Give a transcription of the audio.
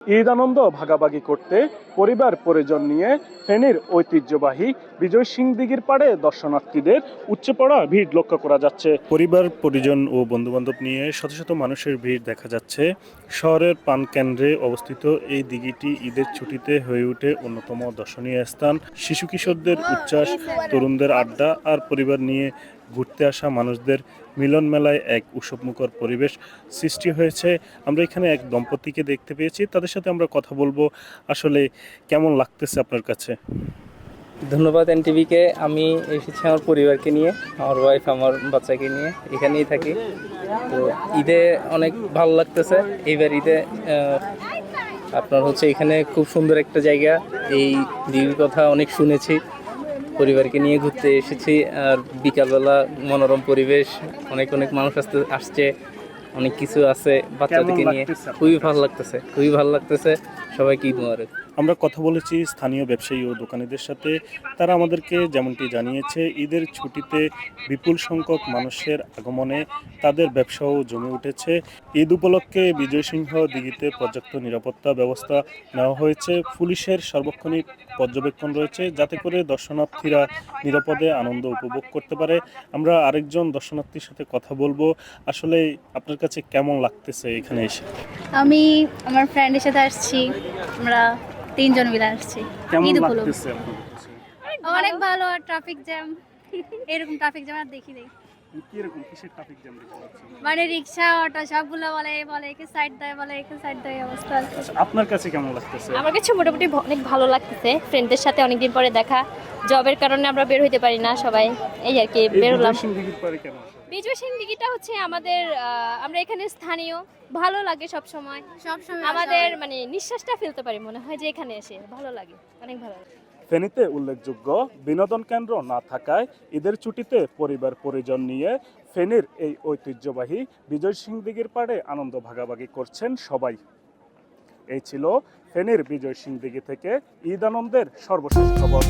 ঈদ আনন্দ ভাগাভাগি করতে পরিবার পরিজন নিয়ে ফেনীর ঐতিহ্যবাহী বিজয় সিং দিঘির পাড়ে দর্শনার্থীদের উপচে পড়া ভিড় লক্ষ্য করা যাচ্ছে। পরিবার পরিজন ও বন্ধুবান্ধব নিয়ে শত শত মানুষের ভিড় দেখা যাচ্ছে। শহরের প্রাণকেন্দ্রে অবস্থিত এই দিঘিটি ঈদের ছুটিতে হয়ে ওঠে অন্যতম দর্শনীয় স্থান। শিশু কিশোরদের উচ্ছ্বাস, তরুণদের আড্ডা আর পরিবার নিয়ে ঘুরতে আসা মানুষদের মিলন মেলায় এক উৎসবমুখর পরিবেশ সৃষ্টি হয়েছে। আমরা এখানে এক দম্পতিকে দেখতে পেয়েছি, তাদের সাথে আমরা কথা বলবো। আসলে কেমন লাগতেছে আপনার কাছে? ধন্যবাদ এনটিভিকে। আমি এসেছি আমার পরিবারকে নিয়ে, আমার ওয়াইফ, আমার বাচ্চাকে নিয়ে এখানেই থাকি। তো ঈদে অনেক ভালো লাগতেছে। এইবার ঈদে আপনার এখানে খুব সুন্দর একটা জায়গা। এই দিঘির কথা অনেক শুনেছি, পরিবারকে নিয়ে ঘুরতে এসেছি। আর বিকালবেলা মনোরম পরিবেশ, অনেক মানুষ আসছে, অনেক কিছু আছে বাচ্চাদেরকে নিয়ে। খুবই ভালো লাগতেছে। সবাইকে ঈদ মোবারক। আমরা কথা বলেছি স্থানীয় ব্যবসায়ী ও দোকানীদের সাথে। তারা আমাদেরকে যেমনটি জানিয়েছে, ঈদের ছুটিতে বিপুল সংখ্যক মানুষের আগমনে তাদের ব্যবসাও জমে উঠেছে। ঈদ উপলক্ষে বিজয় সিংহ দিঘিতে পর্যাপ্ত নিরাপত্তা ব্যবস্থা নেওয়া হয়েছে। পুলিশের সার্বক্ষণিক পর্যবেক্ষণ রয়েছে, যাতে করে দর্শনার্থীরা নিরাপদে আনন্দ উপভোগ করতে পারে। আমরা আরেকজন দর্শনার্থীর সাথে কথা বলবো। আসলে আপনার কাছে কেমন লাগতেছে এখানে এসে? আমি আমার ফ্রেন্ডের সাথে আসছি, আমরা 3 জন মিলে আসছি। কেমন লাগতেছে আপনার কাছে? অনেক ভালো। আর ট্রাফিক জ্যাম, এরকম ট্রাফিক জ্যাম আর দেখি নাই। কিরকম কিসের ট্রাফিক জ্যাম দেখতে পাচ্ছেন? মানে রিক্সা, অটো সবগুলো বলে একে সাইড দেয় অবস্থা। আপনার কাছে কেমন লাগতেছে? আমার কাছে মোটামুটি অনেক ভালো লাগতেছে। ফ্রেন্ডদের সাথে অনেকদিন পরে দেখা, জবের কারণে আমরা বের হইতে পারি না সবাই, এই আর কি বের হলাম। বিজয় সিং দিঘিটা আমাদের আমরা এখানে স্থানীয়, ভালো লাগে সব সময় আমাদের মানে নিঃশ্বাসটা ফেলতে পারি, মনে হয় যে এখানে এসে ভালো লাগে, অনেক ভালো লাগে। ফেনীতে উল্লেখযোগ্য বিনোদন কেন্দ্র না থাকায় ঈদের ছুটিতে পরিবার পরিজন নিয়ে ফেনীর এই ঐতিহ্যবাহী বিজয় সিং দিঘির পাড়ে আনন্দ ভাগাভাগি করছেন সবাই। এই ছিল ফেনীর বিজয় সিং দিঘি থেকে ঈদ আনন্দের সর্বশেষ খবর।